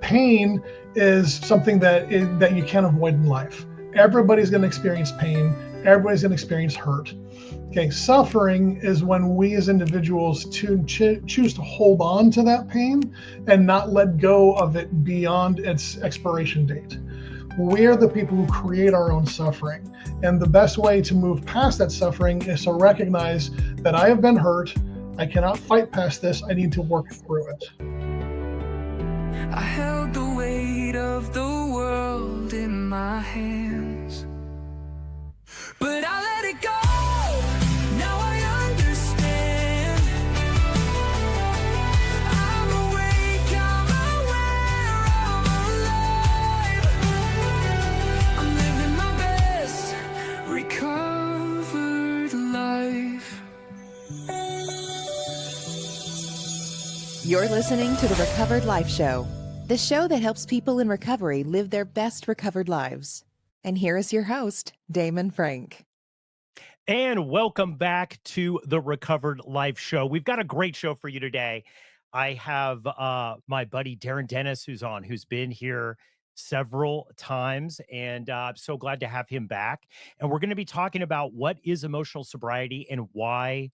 Pain is something that you can't avoid in life. Everybody's going to experience pain. Everybody's going to experience hurt. Okay, suffering is when we as individuals choose to hold on to that pain and not let go of it beyond its expiration date. We're the people who create our own suffering. And the best way to move past that suffering is to recognize that I have been hurt. I cannot fight past this. I need to work through it. I held the weight of the world in my hands, but I let it go. Now I understand. I'm awake, I'm aware, I'm alive. I'm living my best recovered life. You're listening to the Recovered Life Show, the show that helps people in recovery live their best recovered lives. And here is your host, Damon Frank. And welcome back to the Recovered Life Show. We've got a great show for you today. I have my buddy Darrin Dennis who's been here several times, and I'm so glad to have him back. And we're going to be talking about what is emotional sobriety and why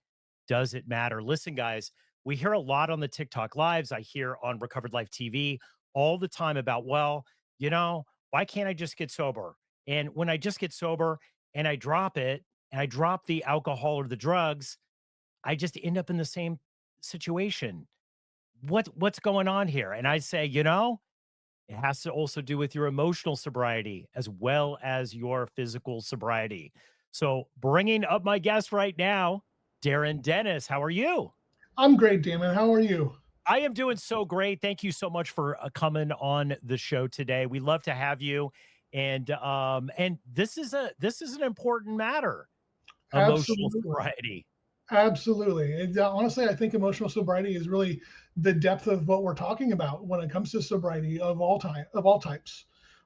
does it matter. Listen, guys, we hear a lot on the TikTok lives. I hear on Recovered Life TV all the time about, well, why can't I just get sober? And when I just get sober and I drop it, and I drop the alcohol or the drugs, I just end up in the same situation. What's going on here? And I say, it has to also do with your emotional sobriety as well as your physical sobriety. So bringing up my guest right now, Darrin Dennis. How are you? I'm great, Damon. How are you? I am doing so great. Thank you so much for coming on the show today. We love to have you. And this is an important matter. Emotional Absolutely. sobriety. Absolutely. Honestly, I think emotional sobriety is really the depth of what we're talking about when it comes to sobriety of all types,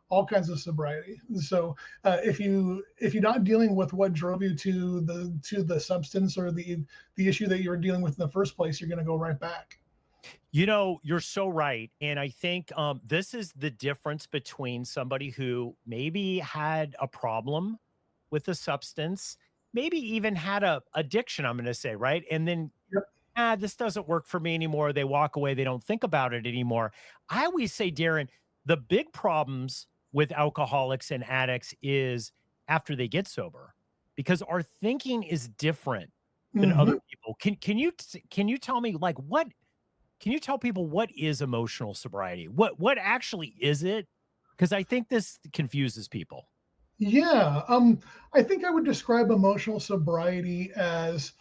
all kinds of sobriety. So if you're not dealing with what drove you to the substance or the issue that you're dealing with in the first place, you're going to go right back. You're so right. And I think this is the difference between somebody who maybe had a problem with a substance, maybe even had a addiction, I'm going to say, right? And then, Yep. this doesn't work for me anymore. They walk away. They don't think about it anymore. I always say, Darrin, the big problems with alcoholics and addicts is after they get sober, because our thinking is different than other Hmm. people. Can you tell me, like, can you tell people what is emotional sobriety? What actually is it? Because I think this confuses people. Yeah. I think I would describe emotional sobriety as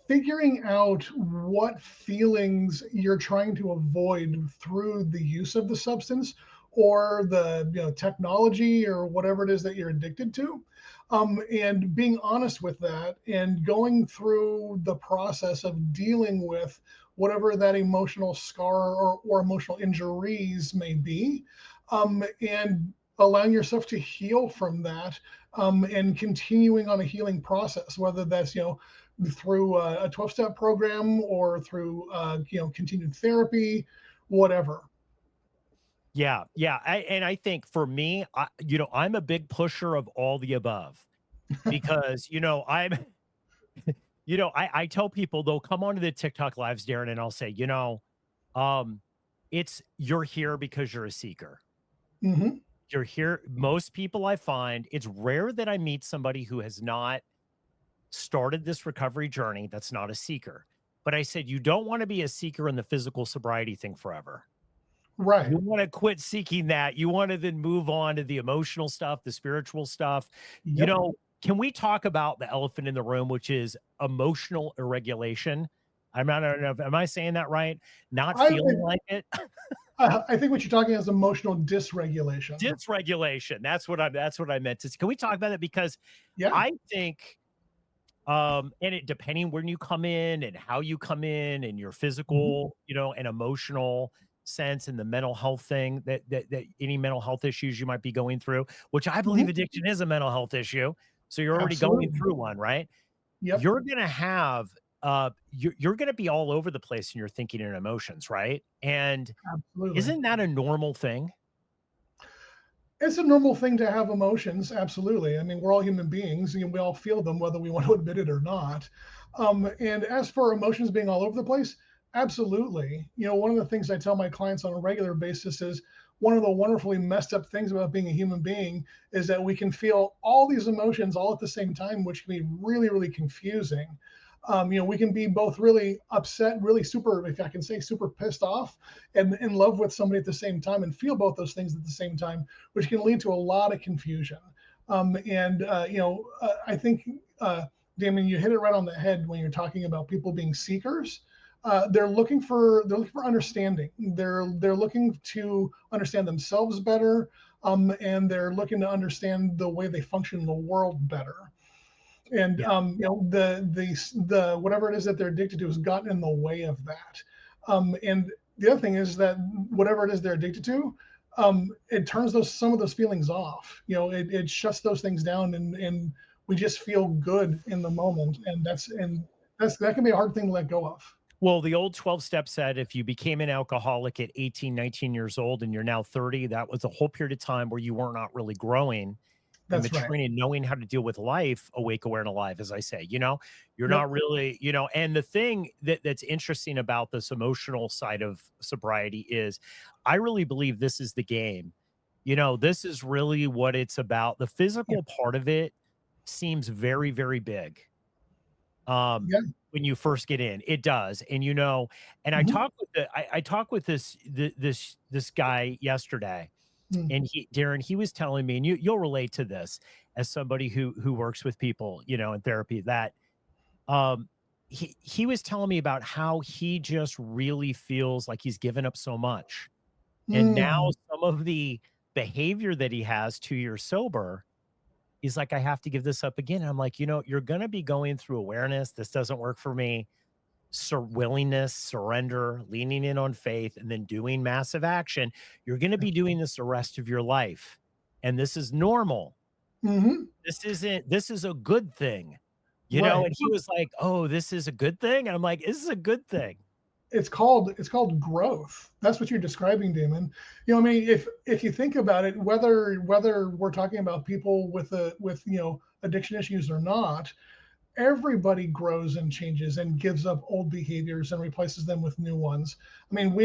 figuring out what feelings you're trying to avoid through the use of the substance or the technology or whatever it is that you're addicted to, and being honest with that and going through the process of dealing with whatever that emotional scar or emotional injuries may be, and allowing yourself to heal from that, and continuing on a healing process, whether that's through a 12-step program or through continued therapy, whatever. Yeah, yeah. And I think for me, I'm a big pusher of all the above because I tell people they'll come onto the TikTok lives, Darrin, and I'll say, um, it's you're here because you're a seeker. Hmm. You're here. Most people I find, it's rare that I meet somebody who has not started this recovery journey that's not a seeker. But I said, you don't want to be a seeker in the physical sobriety thing forever. Right. You want to quit seeking that. You want to then move on to the emotional stuff, the spiritual stuff. Yep. Can we talk about the elephant in the room, which is emotional irregulation? I don't know. Am I saying that right? Not I feeling think like it. I think what you're talking is emotional dysregulation. Dysregulation. That's what I meant to say. Can we talk about it? Because Yeah. I think and it depending when you come in and how you come in and your Hmm. physical, and emotional sense and the mental health thing that any mental health issues you might be going through, which I believe Hmm. addiction is a mental health issue. So you're already going Absolutely. through one, right? Yep. You're going to have you're going to be all over the place in your thinking and emotions, right? And Absolutely. isn't that a normal thing? It's a normal thing to have emotions, absolutely. I mean, we're all human beings and we all feel them whether we want to admit it or not. And as for emotions being all over the place, absolutely. One of the things I tell my clients on a regular basis is one of the wonderfully messed up things about being a human being is that we can feel all these emotions all at the same time, which can be really, really confusing. We can be both really upset, really super, if I can say, super pissed off, and in love with somebody at the same time, and feel both those things at the same time, which can lead to a lot of confusion. I think, Damon, you hit it right on the head when you're talking about people being seekers. They're looking for understanding. They're looking to understand themselves better, and they're looking to understand the way they function in the world better. And Yeah. the whatever it is that they're addicted to has gotten in the way of that. And the other thing is that whatever it is they're addicted to, it turns some of those feelings off. It shuts those things down, and we just feel good in the moment, and that can be a hard thing to let go of. Well, the old 12 step said if you became an alcoholic at 18, 19 years old and you're now 30, that was a whole period of time where you were not really growing and That's right. maturing and knowing how to deal with life, awake, aware, and alive, as I say. You're Yep. not really, and the thing that's interesting about this emotional side of sobriety is I really believe this is the game. This is really what it's about. The Yeah. physical part of it seems very, very big. Um, Yeah. when you first get in, it does. And Hmm. I talked with this guy yesterday, Mm. and Darren, he was telling me, and you'll relate to this as somebody who works with people, in therapy, that um he was telling me about how he just really feels like he's given up so much. And now Mm. some of the behavior that he has 2 years sober, he's like, I have to give this up again. And I'm like, you're gonna be going through awareness. This doesn't work for me. Willingness, surrender, leaning in on faith, and then doing massive action. You're going to be doing this the rest of your life. And this is normal. Hmm. This is a good thing, Right. and he was like, oh, this is a good thing. And I'm like, this is a good thing. It's called growth. That's what you're describing, Damon. I mean, if you think about it, whether we're talking about people with addiction issues or not, everybody grows and changes and gives up old behaviors and replaces them with new ones. I mean,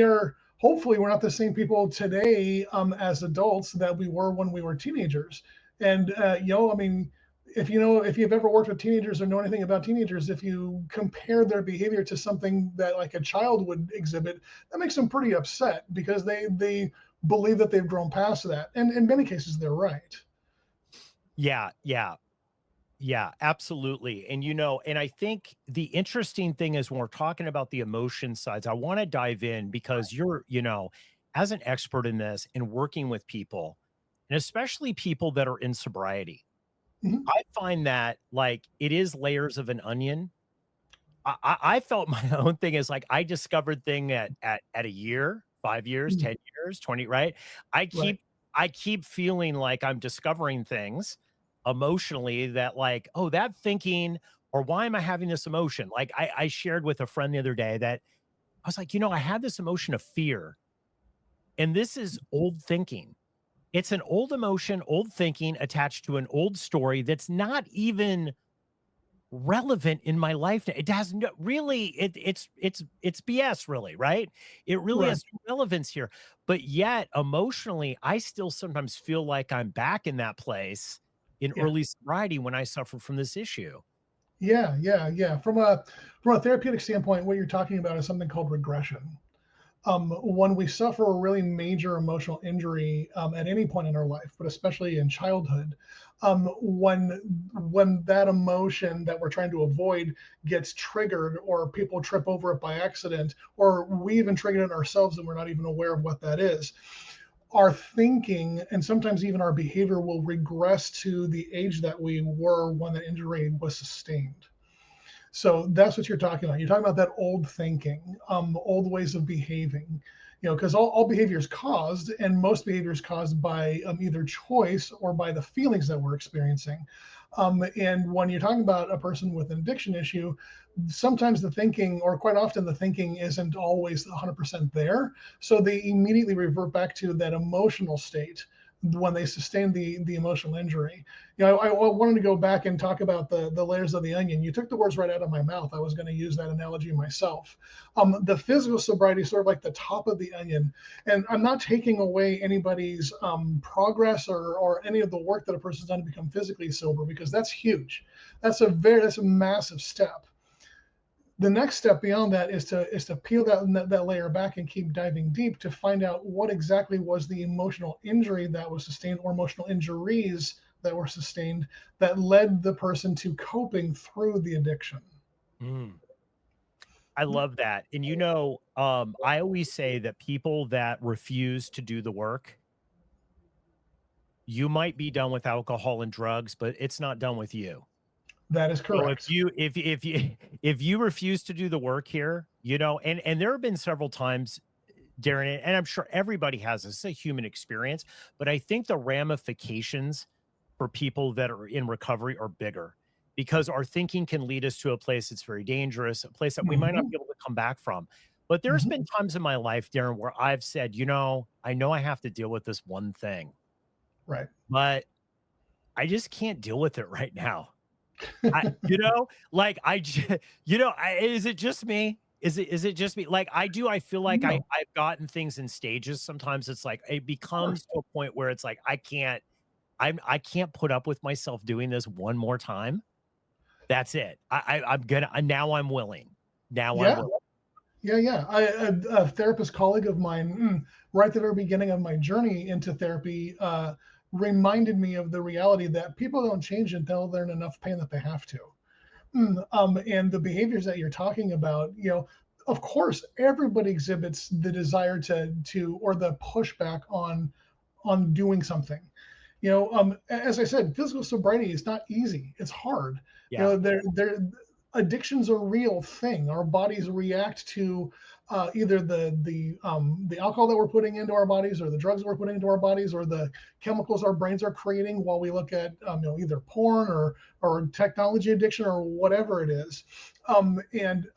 hopefully we're not the same people today as adults that we were when we were teenagers. And I mean, if you've ever worked with teenagers or know anything about teenagers, if you compare their behavior to something that like a child would exhibit, that makes them pretty upset because they believe that they've grown past that. And in many cases, they're right. Yeah, yeah. Yeah, absolutely. And I think the interesting thing is when we're talking about the emotion sides, I want to dive in because as an expert in this and working with people, and especially people that are in sobriety, Mhm. I find that like it is layers of an onion. I felt my own thing is like I discovered thing at a year, 5 years, Mhm. 10 years, 20, right? I Right. keep I keep feeling like I'm discovering things emotionally that like, oh, that thinking, or why am I having this emotion? Like I shared with a friend the other day that I was like, I had this emotion of fear, and this is old thinking. It's an old emotion, old thinking attached to an old story that's not even relevant in my life. It has no really it's BS really, right? It really Right. has no relevance here. But yet emotionally, I still sometimes feel like I'm back in that place in Yeah. early sobriety when I suffer from this issue. Yeah, yeah, yeah. From a therapeutic standpoint, what you're talking about is something called regression. When we suffer a really major emotional injury at any point in our life, but especially in childhood, when that emotion that we're trying to avoid gets triggered, or people trip over it by accident, or we even trigger it ourselves and we're not even aware of what that is, our thinking and sometimes even our behavior will regress to the age that we were when the injury was sustained. So that's what you're talking about. You're talking about that old thinking, old ways of behaving, because all behavior is caused, and most behavior is caused by either choice or by the feelings that we're experiencing. And when you're talking about a person with an addiction issue, sometimes the thinking, or quite often the thinking, isn't always 100% there. So they immediately revert back to that emotional state when they sustain the emotional injury. I wanted to go back and talk about the layers of the onion. You took the words right out of my mouth. I was going to use that analogy myself. The physical sobriety is sort of like the top of the onion, and I'm not taking away anybody's progress or any of the work that a person's done to become physically sober, because that's huge. That's a massive step. The next step beyond that is to peel that layer back and keep diving deep to find out what exactly was the emotional injury that was sustained, or emotional injuries that were sustained, that led the person to coping through the addiction. Mm, I love that. And I always say that people that refuse to do the work, you might be done with alcohol and drugs, but it's not done with you. That is So if correct. you if you if you refuse to do the work here, and there have been several times, Darren, and I'm sure everybody has this, it's a human experience, but I think the ramifications for people that are in recovery are bigger, because our thinking can lead us to a place that's very dangerous, a place that we might not Hmm. be able to come back from. But there's Hmm. been times in my life, Darren, where I've said, I know I have to deal with this one thing, Right. but I just can't deal with it right now. Like is it just me? Is it just me? Like I feel like No. I've gotten things in stages. Sometimes it's like it Sure. becomes to a point where it's like I can't put up with myself doing this one more time. That's it. I'm gonna now I'm willing. Now I'm Yeah. willing. Yeah. A therapist colleague of mine, right at the very beginning of my journey into therapy, reminded me of the reality that people don't change until they're in enough pain that they have to. And the behaviors that you're talking about, of course, everybody exhibits the desire to or the pushback on doing something. As I said, physical sobriety is not easy. It's hard. Yeah. They're addiction's a real thing. Our bodies react to either the alcohol that we're putting into our bodies, or the drugs that we're putting into our bodies, or the chemicals our brains are creating while we look at either porn or technology addiction or whatever it is. And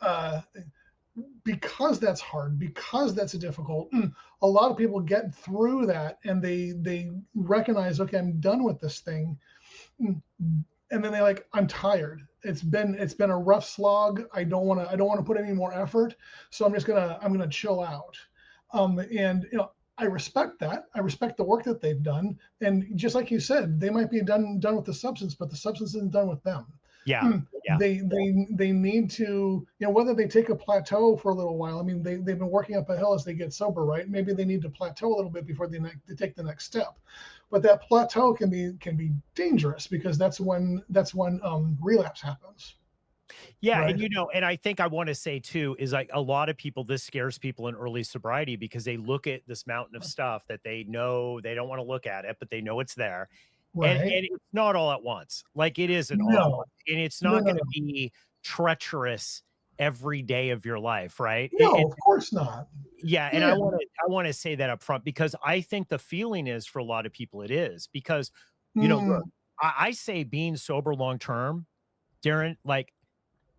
Because that's hard, because that's difficult, a lot of people get through that and they recognize, okay, I'm done with this thing. Mm, and then they like, I'm tired. It's been a rough slog. I don't want to put any more effort, so I'm gonna chill out. And I respect that. I respect the work that they've done. And just like you said, they might be done with the substance, but the substance isn't done with them. Yeah. Mm, Yeah. they need to, whether they take a plateau for a little while. I mean, they've been working up a hill as they get sober, right? Maybe they need to plateau a little bit before they take the next step. But that plateau can be dangerous, because that's when relapse happens, Yeah, right? and I think I wanna say too is, like, a lot of people, this scares people in early sobriety because they look at this mountain of stuff that they know they don't wanna look at it, but they know it's there, Right. and it's not all at once. Like, it isn't all at No, once, and it's no, not no, gonna no, be treacherous every day of your life, right? no. Of course not. Yeah, and Yeah. I wanna say that up front, because I think the feeling is for a lot of people it is because, look, Mm, I say being sober long term, Darren, like,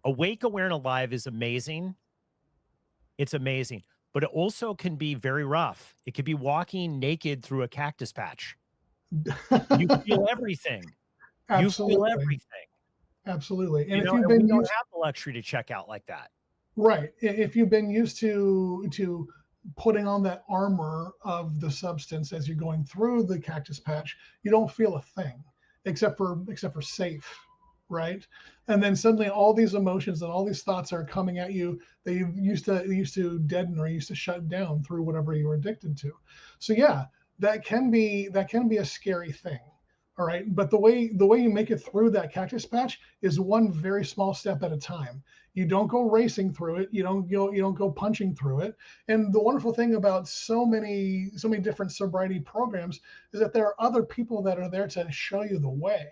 awake, aware, and alive is amazing. It's amazing, but it also can be very rough. It could be walking naked through a cactus patch. You feel everything. You feel absolutely, everything, absolutely. And if you've and we been don't used have the luxury to check out like that. Right. If you've been used to putting on that armor of the substance as you're going through the cactus patch, you don't feel a thing except for safe, right? And then suddenly all these emotions and all these thoughts are coming at you. They used to deaden, or used to shut down through whatever you were addicted to. So yeah, that can be a scary thing. All right. But the way you make it through that cactus patch is one very small step at a time. You don't go racing through it. You don't go punching through it. And the wonderful thing about so many different sobriety programs is that there are other people that are there to show you the way,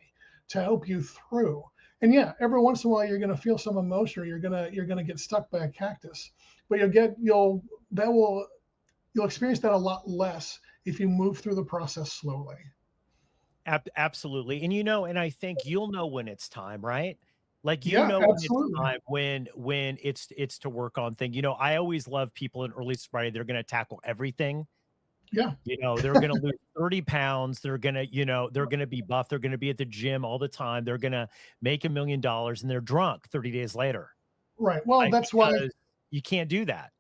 to help you through. And yeah, every once in a while you're going to feel some emotion, or you're going to get stuck by a cactus. But you'll experience that a lot less if you move through the process slowly. Absolutely. And and I think you'll know when it's time, right? Like Yeah, when it's absolutely. time when it's to work on thing. I always love people in early sobriety, they're gonna tackle everything. Yeah, They're gonna lose 30 pounds, they're gonna be buff, they're gonna be at the gym all the time, they're gonna make $1 million and they're drunk 30 days later. right. Well, Right? that's why. Because you can't do that.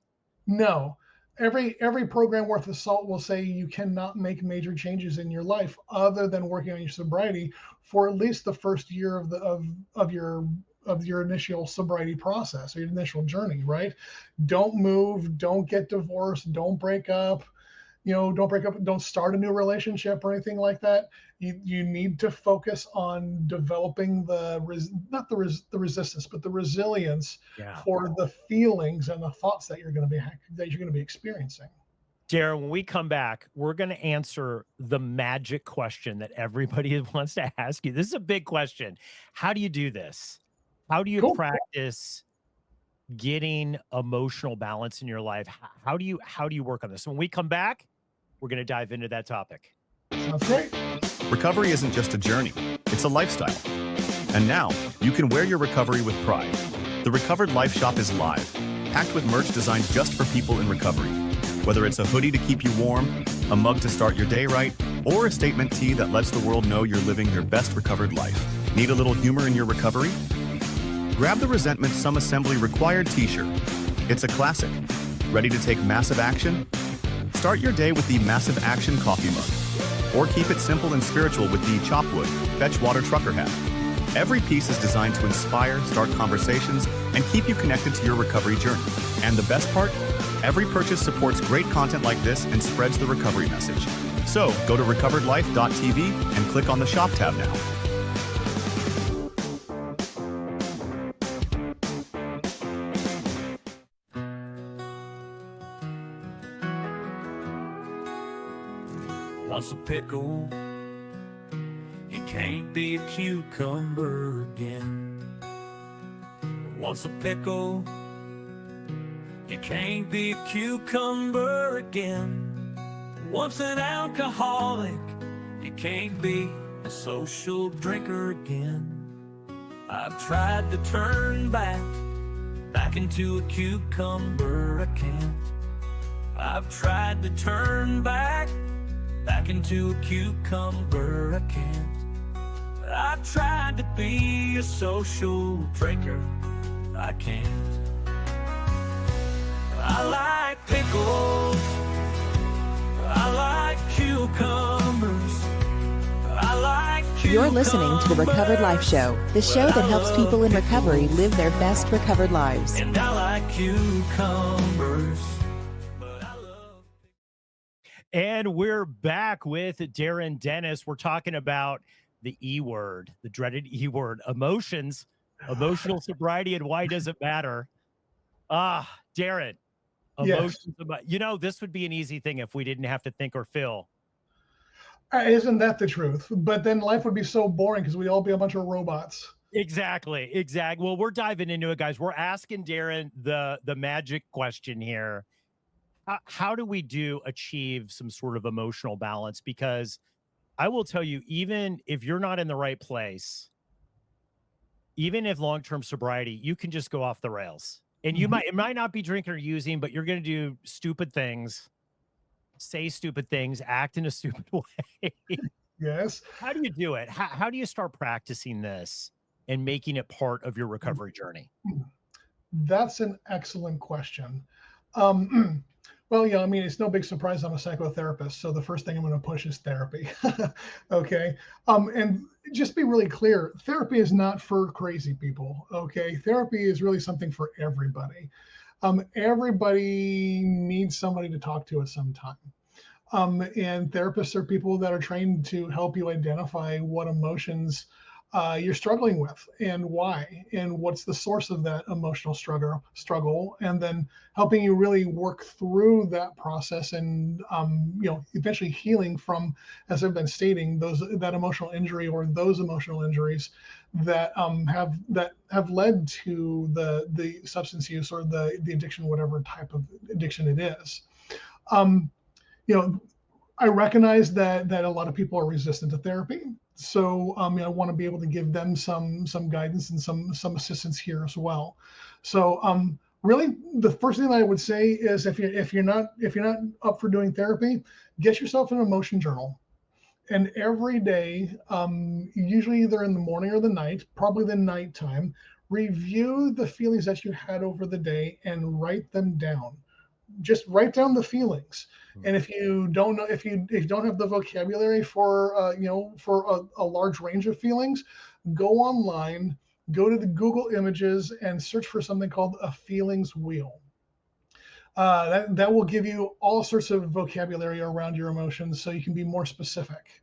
No. Every program worth of salt will say you cannot make major changes in your life other than working on your sobriety for at least the first year of your initial sobriety process or your initial journey, right? Don't move, don't get divorced, don't break up, don't break up, don't start a new relationship or anything like that. You need to focus on developing not the resistance, but the resilience Yeah. for the feelings and the thoughts that you're going to be experiencing. Darren, when we come back, we're going to answer the magic question that everybody wants to ask you. This is a big question. How do you do this? How do you Cool. practice getting emotional balance in your life? How do you work on this? When we come back, we're going to dive into that topic. Sounds great. Recovery isn't just a journey, it's a lifestyle. And now, you can wear your recovery with pride. The Recovered Life Shop is live, packed with merch designed just for people in recovery. Whether it's a hoodie to keep you warm, a mug to start your day right, or a statement tee that lets the world know you're living your best recovered life. Need a little humor in your recovery? Grab the Resentment Some Assembly Required t-shirt. It's a classic. Ready to take massive action? Start your day with the Massive Action coffee mug. Or keep it simple and spiritual with the Chopwood Fetch Water Trucker hat. Every piece is designed to inspire, start conversations, and keep you connected to your recovery journey. And the best part? Every purchase supports great content like this and spreads the recovery message. So go to recoveredlife.tv and click on the Shop tab now. Once a pickle, you can't be a cucumber again. Once a pickle, you can't be a cucumber again. Once an alcoholic, you can't be a social drinker again. I've tried to turn back into a cucumber, I can't. I've tried to turn back into a cucumber, I can't. I've tried to be a social drinker, I can't. I like pickles, I like cucumbers, I like cucumbers. You're listening to the Recovered Life Show, the show that helps people in recovery live their best recovered lives. And I like cucumbers. And we're back with Darrin Dennis. We're talking about the E word, the dreaded E word, emotions, emotional sobriety, and why does it matter? Darrin, Yes. emotions. This would be an easy thing if we didn't have to think or feel. Isn't that the truth? But then life would be so boring because we'd all be a bunch of robots. Exactly. Well, we're diving into it, guys. We're asking Darrin the magic question here. How do we achieve some sort of emotional balance? Because I will tell you, even if you're not in the right place, even if long-term sobriety, you can just go off the rails. And it might not be drinking or using, but you're going to do stupid things, say stupid things, act in a stupid way. Yes. How do you do it? How do you start practicing this and making it part of your recovery journey? That's an excellent question. Well, I mean, it's no big surprise I'm a psychotherapist, so the first thing I'm going to push is therapy. Okay. And just be really clear, therapy is not for crazy people. Okay. Therapy is really something for everybody. Everybody needs somebody to talk to at some time. And therapists are people that are trained to help you identify what emotions you're struggling with and why, and what's the source of that emotional struggle, and then helping you really work through that process and eventually healing from, as I've been stating, that emotional injury or those emotional injuries that have led to the substance use or the addiction, whatever type of addiction it is. Um, you know, I recognize that a lot of people are resistant to therapy. So I want to be able to give them some guidance and some assistance here as well. So really, the first thing I would say is if you're not up for doing therapy, get yourself an emotion journal. And every day, usually either in the morning or the night, probably the nighttime, review the feelings that you had over the day and write them down. Just write down the feelings. And if you don't know, if you don't have the vocabulary for for a large range of feelings, go online, go to the Google Images and search for something called a feelings wheel. That will give you all sorts of vocabulary around your emotions, so you can be more specific.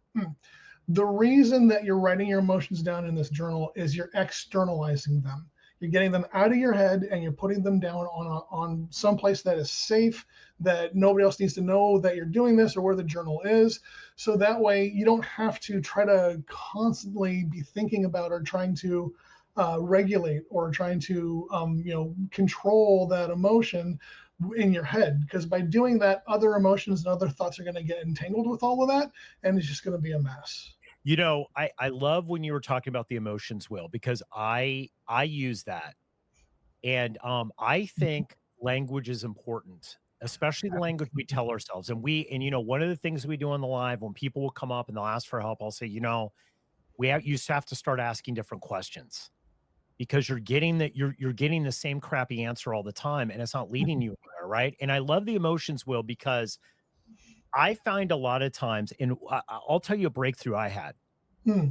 The reason that you're writing your emotions down in this journal is you're externalizing them. You're getting them out of your head and you're putting them down on some place that is safe, that nobody else needs to know that you're doing this or where the journal is. So that way you don't have to try to constantly be thinking about or trying to regulate or trying to control that emotion in your head, because by doing that, other emotions and other thoughts are going to get entangled with all of that, and it's just going to be a mess. I love when you were talking about the emotions wheel, because I use that. And I think language is important, especially the language we tell ourselves. And one of the things we do on the live, when people will come up and they'll ask for help, I'll say, you have to start asking different questions, because you're getting the same crappy answer all the time, and it's not leading you anywhere, right? And I love the emotions wheel, because I find a lot of times, and I'll tell you a breakthrough I had, Hmm.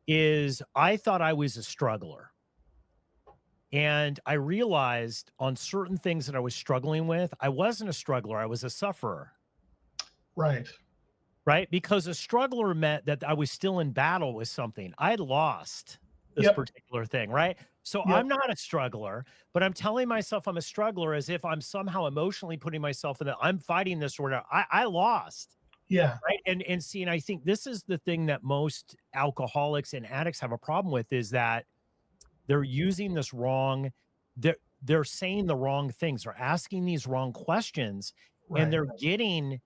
is I thought I was a struggler. And I realized on certain things that I was struggling with, I wasn't a struggler, I was a sufferer. Right. Right? Because a struggler meant that I was still in battle with something. I had lost this Yep. particular thing, right? So Yep. I'm not a struggler, but I'm telling myself I'm a struggler as if I'm somehow emotionally putting myself in that I'm fighting this or whatever. I lost. Yeah. Right. And I think this is the thing that most alcoholics and addicts have a problem with, is that they're using this wrong, they're saying the wrong things, they're asking these wrong questions, and Right. they're getting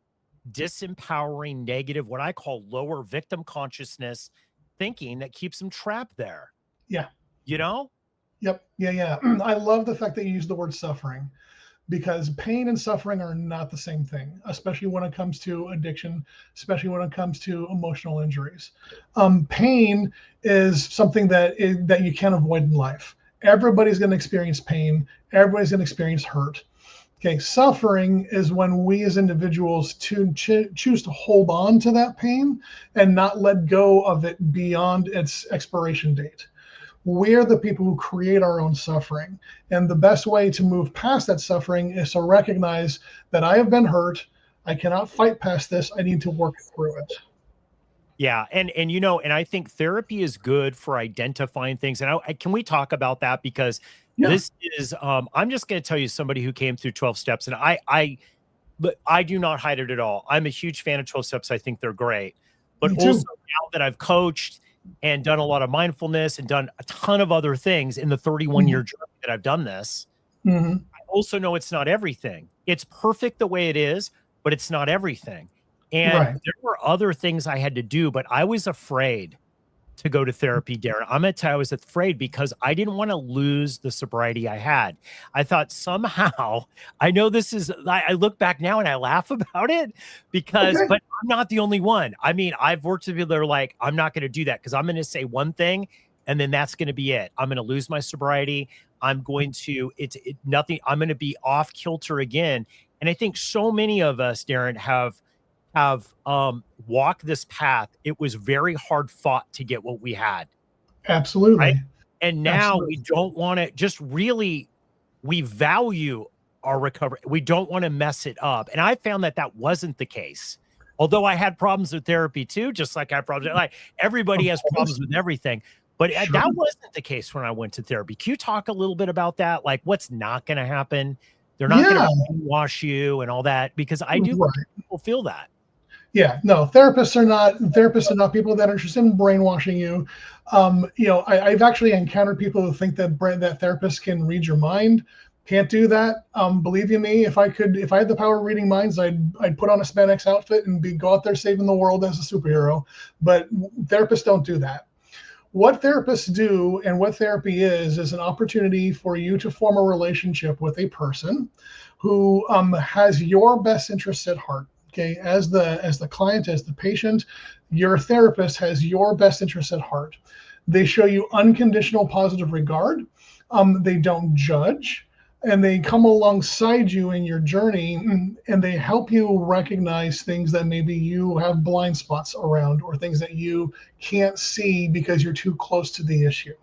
disempowering, negative, what I call lower victim consciousness thinking, that keeps them trapped there. Yeah. You know? Yep. Yeah. I love the fact that you use the word suffering, because pain and suffering are not the same thing, especially when it comes to addiction, especially when it comes to emotional injuries. Pain is something that you can't avoid in life. Everybody's going to experience pain. Everybody's going to experience hurt. Okay, suffering is when we as individuals choose to hold on to that pain and not let go of it beyond its expiration date. We're the people who create our own suffering. And the best way to move past that suffering is to recognize that I have been hurt. I cannot fight past this. I need to work through it. Yeah. And I think therapy is good for identifying things. And can we talk about that? Because Yeah. this is, I'm just going to tell you, somebody who came through 12 steps, and but I do not hide it at all. I'm a huge fan of 12 steps. I think they're great. But Me too. also, now that I've coached and done a lot of mindfulness and done a ton of other things in the 31-year journey that I've done this, Mm-hmm. I also know it's not everything. It's perfect the way it is, but it's not everything. And Right. there were other things I had to do, but I was afraid to go to therapy, Darrin. I'm going to tell you, I was afraid because I didn't want to lose the sobriety I had. I thought somehow, I know this is, I look back now and I laugh about it because, Okay. but I'm not the only one. I mean, I've worked with people that are like, I'm not going to do that because I'm going to say one thing and then that's going to be it. I'm going to lose my sobriety. I'm going to, nothing. I'm going to be off kilter again. And I think so many of us, Darrin, have walked this path. It was very hard fought to get what we had. Absolutely. Right? And now Absolutely. we don't want to just really, we value our recovery. We don't want to mess it up. And I found that wasn't the case. Although I had problems with therapy too, just like I had problems, like everybody has problems with everything. But Sure. that wasn't the case when I went to therapy. Can you talk a little bit about that? Like what's not going to happen? They're not going to brainwash you and all that, because I do Right. people feel that. Yeah, no, therapists are not people that are interested in brainwashing you. I've actually encountered people who think that therapists can read your mind. Can't do that. Believe you me, if I had the power of reading minds, I'd put on a spandex outfit and go out there saving the world as a superhero. But therapists don't do that. What therapists do and what therapy is an opportunity for you to form a relationship with a person who has your best interests at heart. Okay, as the client, as the patient, your therapist has your best interests at heart. They show you unconditional positive regard. They don't judge, and they come alongside you in your journey, and they help you recognize things that maybe you have blind spots around, or things that you can't see because you're too close to the issue.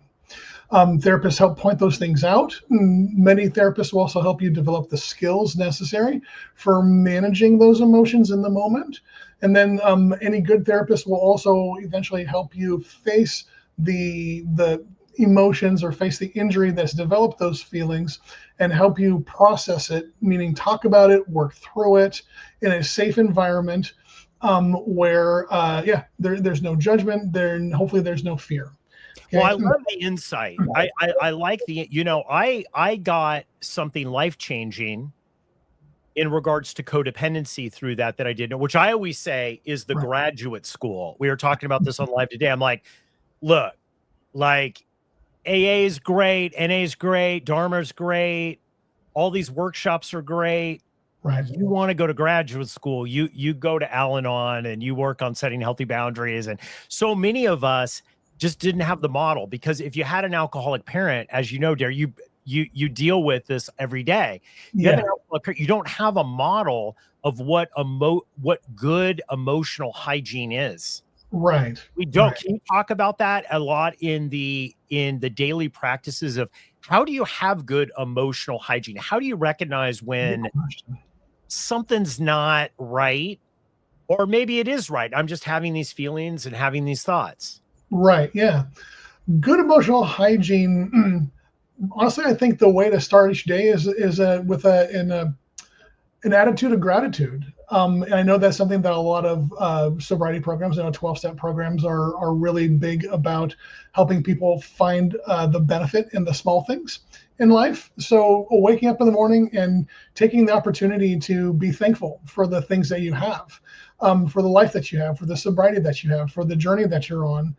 Therapists help point those things out. Many therapists will also help you develop the skills necessary for managing those emotions in the moment. And then any good therapist will also eventually help you face the emotions or face the injury that's developed those feelings and help you process it, meaning talk about it, work through it in a safe environment where there's no judgment there, and hopefully there's no fear. Okay? Well, I love the insight. I like the, I got something life-changing in regards to codependency through that I didn't know, which I always say is the graduate school. We were talking about this on live today. I'm like, look, like AA is great, NA is great, Dharma's great, all these workshops are great. Right. You want to go to graduate school, you go to Al-Anon and you work on setting healthy boundaries. And so many of us just didn't have the model, because if you had an alcoholic parent, as you know, Darrin, you deal with this every day. You have an alcoholic parent, you don't have a model of what good emotional hygiene is. Right. We don't. Right. Can you talk about that a lot in the daily practices of how do you have good emotional hygiene? How do you recognize when something's not right, or maybe it is right? I'm just having these feelings and having these thoughts. Right. Yeah. Good emotional hygiene. Honestly, I think the way to start each day is with an attitude of gratitude. And I know that's something that a lot of sobriety programs, 12-step programs are really big about helping people find the benefit in the small things in life. So waking up in the morning and taking the opportunity to be thankful for the things that you have, for the life that you have, for the sobriety that you have, for the journey that you're on.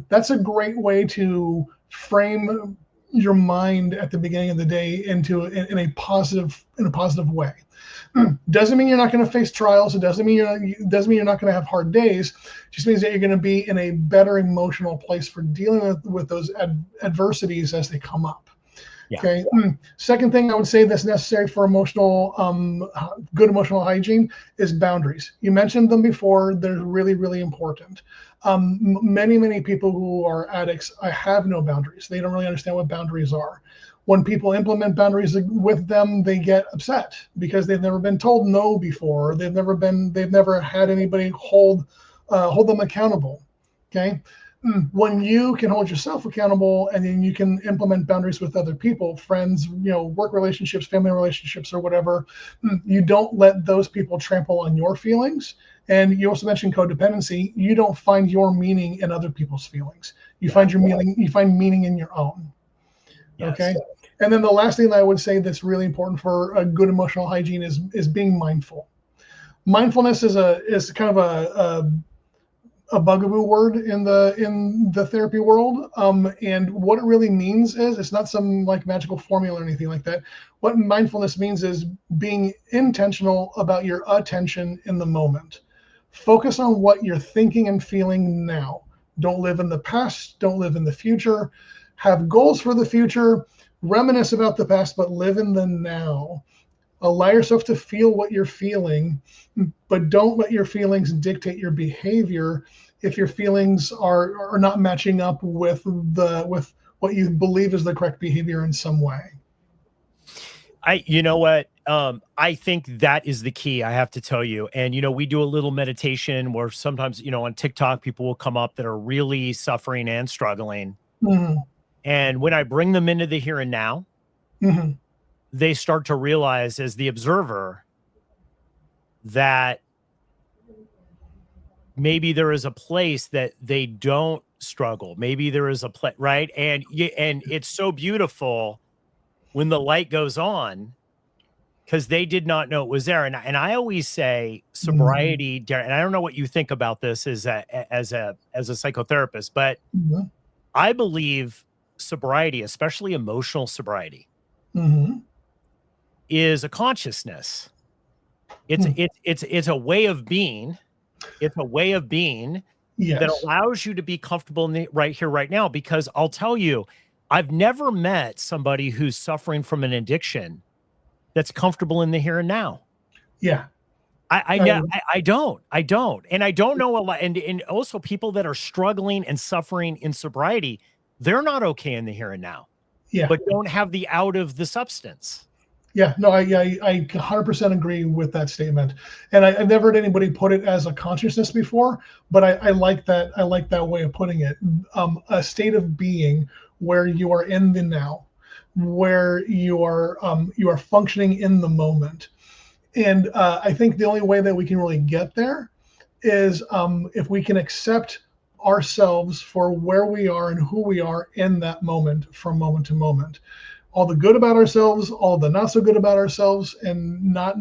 That's a great way to frame your mind at the beginning of the day in a positive way. Doesn't mean you're not going to face trials. It doesn't mean you're not going to have hard days. It just means that you're going to be in a better emotional place for dealing with those adversities as they come up. Yeah. Okay. Second thing I would say that's necessary for good emotional hygiene is boundaries. You mentioned them before. They're really, really important. Many people who are addicts have no boundaries. They don't really understand what boundaries are. When people implement boundaries with them, they get upset because they've never been told no before. They've never had anybody hold them accountable. Okay. When you can hold yourself accountable, and then you can implement boundaries with other people, friends, work relationships, family relationships, or whatever, you don't let those people trample on your feelings. And you also mentioned codependency. You don't find your meaning in other people's feelings. You find your meaning. You find meaning in your own. Yes. Okay. And then the last thing that I would say that's really important for a good emotional hygiene is being mindful. Mindfulness is kind of a bugaboo word in the therapy world. And what it really means is, it's not some like magical formula or anything like that. What mindfulness means is being intentional about your attention in the moment. Focus on what you're thinking and feeling now. Don't live in the past. Don't live in the future. Have goals for the future. Reminisce about the past, but live in the now. Allow yourself to feel what you're feeling, but don't let your feelings dictate your behavior if your feelings are not matching up with what you believe is the correct behavior in some way. You know what? I think that is the key, I have to tell you. And, we do a little meditation where sometimes, on TikTok, people will come up that are really suffering and struggling. Mm-hmm. And when I bring them into the here and now, mm-hmm. they start to realize, as the observer, that maybe there is a place that they don't struggle. Maybe there is a place, right? And it's so beautiful when the light goes on, because they did not know it was there. And I always say sobriety, Darrin, and I don't know what you think about this as a psychotherapist, but Mhm. I believe sobriety, especially emotional sobriety, Mhm. is a consciousness. It's a way of being. It's a way of being that Yes. allows you to be comfortable in the right here, right now. Because I'll tell you, I've never met somebody who's suffering from an addiction that's comfortable in the here and now. Yeah. I know I don't. And I don't know a lot. And also people that are struggling and suffering in sobriety, they're not okay in the here and now, Yeah. but don't have the out of the substance. Yeah, no, I 100% agree with that statement, and I've never heard anybody put it as a consciousness before, but I like that. I like that way of putting it. A state of being where you are in the now, where you are functioning in the moment, and I think the only way that we can really get there is if we can accept ourselves for where we are and who we are in that moment, from moment to moment, all the good about ourselves, all the not so good about ourselves, and not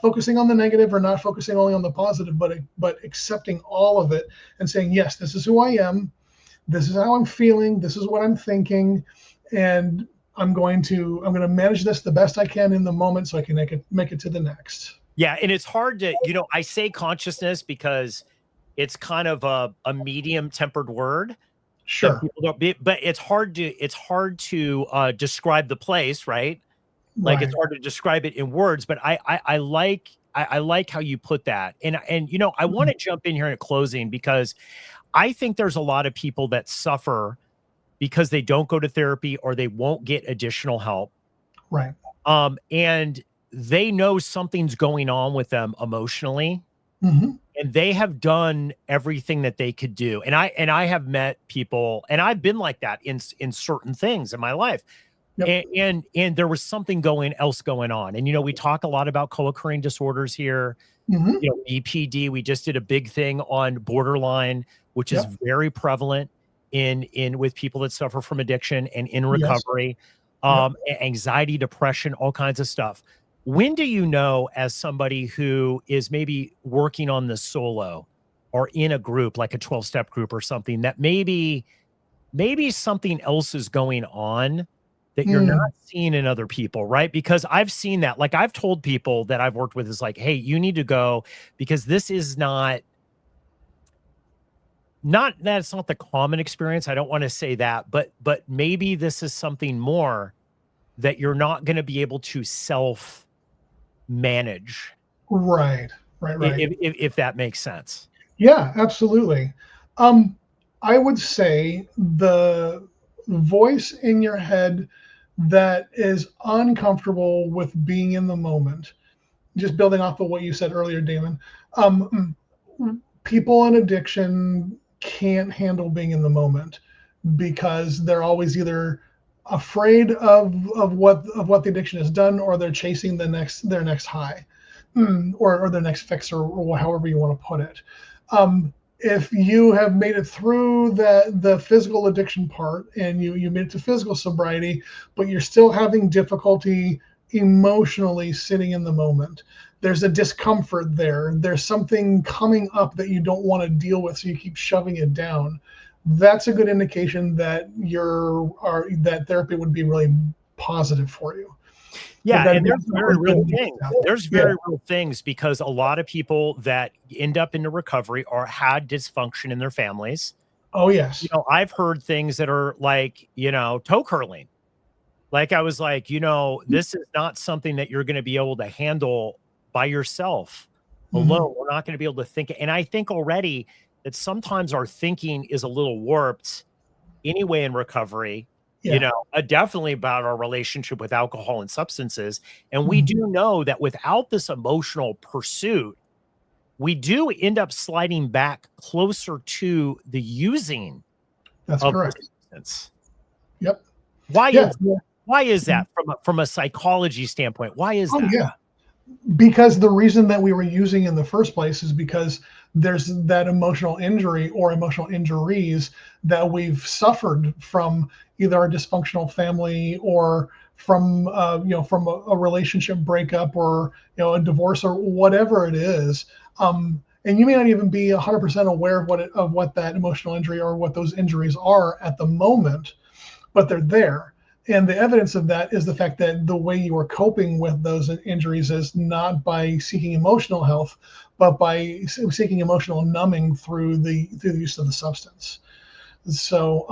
focusing on the negative or not focusing only on the positive, but accepting all of it and saying, yes, this is who I am, this is how I'm feeling, this is what I'm thinking, and I'm going to manage this the best I can in the moment so I can make it to the next. Yeah, and it's hard to, I say consciousness because it's kind of a medium tempered word that Sure. people don't be, but it's hard to describe the place, right? Like it's Right. hard to describe it in words, but I like how you put that. And I want Mhm. to jump in here in closing because I think there's a lot of people that suffer because they don't go to therapy or they won't get additional help. Right. And they know something's going on with them emotionally, Hmm. and they have done everything that they could do. And I have met people, and I've been like that in certain things in my life. Yep. And there was something else going on. And we talk a lot about co-occurring disorders here. Hmm. BPD, we just did a big thing on borderline, which is Yep. very prevalent in with people that suffer from addiction and in Yes. recovery, Yep. anxiety, depression, all kinds of stuff. When do you know, as somebody who is maybe working on this solo or in a group like a 12-step group or something, that maybe something else is going on that you're not Mm. seeing in other people, right? Because I've seen that. Like I've told people that I've worked with is like, hey, you need to go because this is not that it's not the common experience. I don't want to say that, but maybe this is something more that you're not going to be able to self manage, Right. Right. Right. if that makes sense. Yeah, absolutely. Um, I would say the voice in your head that is uncomfortable with being in the moment, just building off of what you said earlier, Damon. People in addiction can't handle being in the moment because they're always either afraid of what the addiction has done, or they're chasing their next high, or their next fix, or however you want to put it. If you have made it through the physical addiction part, and you made it to physical sobriety, but you're still having difficulty emotionally sitting in the moment, there's a discomfort there, there's something coming up that you don't want to deal with, so you keep shoving it down. That's a good indication that that therapy would be really positive for you. But Yeah, that and there's doesn't very always real get me things. down. There's Yeah. very real things because a lot of people that end up into recovery or had dysfunction in their families. Oh yes. I've heard things that are like, toe curling. Like I was like, this is not something that you're going to be able to handle by yourself Hmm. alone. We're not going to be able to think. And I think already that sometimes our thinking is a little warped anyway in recovery, Yeah. definitely about our relationship with alcohol and substances. And we Mhm. do know that without this emotional pursuit, we do end up sliding back closer to the using That's of the correct. substance. Yep. Why Yeah. is why is that from a psychology standpoint? Why is Oh that? yeah. Because the reason that we were using in the first place is because there's that emotional injury or emotional injuries that we've suffered from either our dysfunctional family or from from a relationship breakup, or a divorce, or whatever it is. And you may not even be 100% aware of what that emotional injury or what those injuries are at the moment, but they're there. And the evidence of that is the fact that the way you are coping with those injuries is not by seeking emotional health, but by seeking emotional numbing through the use of the substance. So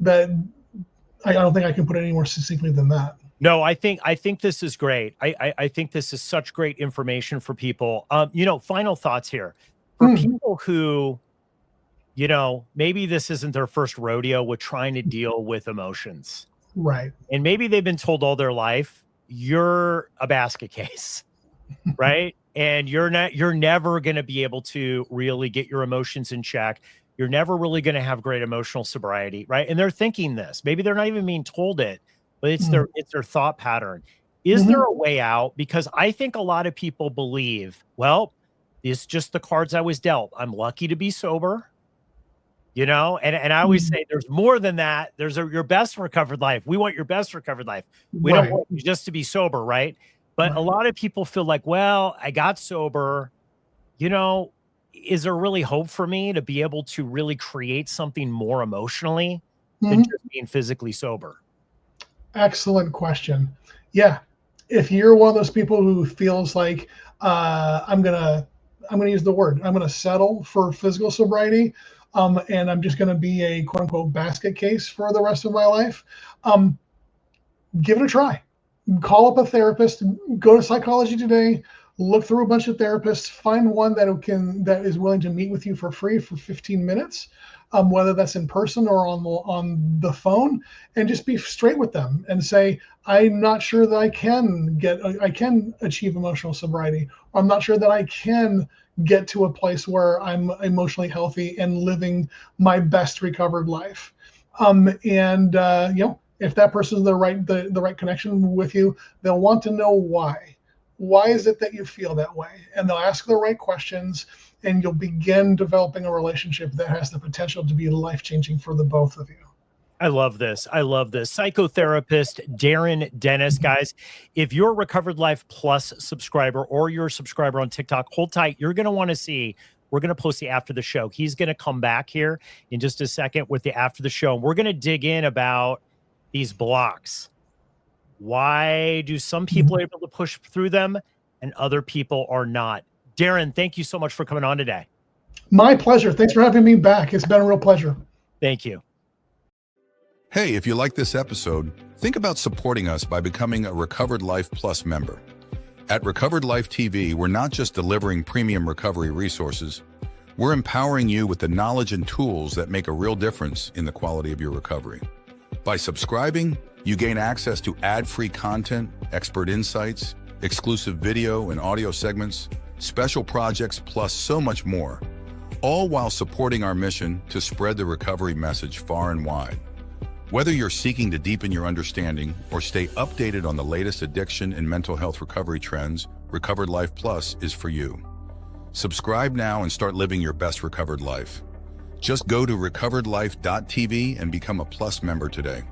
that I don't think I can put it any more succinctly than that. No, I think this is great. I think this is such great information for people. Final thoughts here for people who, maybe this isn't their first rodeo with trying to deal with emotions. Right. And maybe they've been told all their life, you're a basket case, right? And you're never going to be able to really get your emotions in check. You're never really going to have great emotional sobriety, right? And they're thinking this. Maybe they're not even being told it, but it's their thought pattern. Is there a way out? Because I think a lot of people believe, well, it's just the cards I was dealt. I'm lucky to be sober. And I always say there's more than that. There's your best recovered life. We want your best recovered life. We don't want you just to be sober, right? But a lot of people feel like, well, I got sober. Is there really hope for me to be able to really create something more emotionally than just being physically sober? Excellent question. Yeah. If you're one of those people who feels like I'm gonna use the word, I'm gonna settle for physical sobriety, and I'm just gonna be a quote unquote basket case for the rest of my life, give it a try. Call up a therapist, go to Psychology Today, look through a bunch of therapists, find one that is willing to meet with you for free for 15 minutes, whether that's in person or on the phone, and just be straight with them and say, I'm not sure that I can achieve emotional sobriety. Or I'm not sure that I can get to a place where I'm emotionally healthy and living my best recovered life. If that person's the right connection with you, they'll want to know why. Why is it that you feel that way? And they'll ask the right questions, and you'll begin developing a relationship that has the potential to be life-changing for the both of you. I love this. Psychotherapist Darrin Dennis. Guys, if you're a Recovered Life Plus subscriber or you're a subscriber on TikTok, hold tight. You're going to want to see, we're going to post the after the show. He's going to come back here in just a second with the after the show. And we're going to dig in about these blocks. Why do some people are able to push through them and other people are not? Darrin, thank you so much for coming on today. My pleasure. Thanks for having me back. It's been a real pleasure. Thank you. Hey, if you like this episode, think about supporting us by becoming a Recovered Life Plus member. At Recovered Life TV, we're not just delivering premium recovery resources, we're empowering you with the knowledge and tools that make a real difference in the quality of your recovery. By subscribing, you gain access to ad-free content, expert insights, exclusive video and audio segments, special projects, plus so much more, all while supporting our mission to spread the recovery message far and wide. Whether you're seeking to deepen your understanding or stay updated on the latest addiction and mental health recovery trends, Recovered Life Plus is for you. Subscribe now and start living your best recovered life. Just go to recoveredlife.tv and become a Plus member today.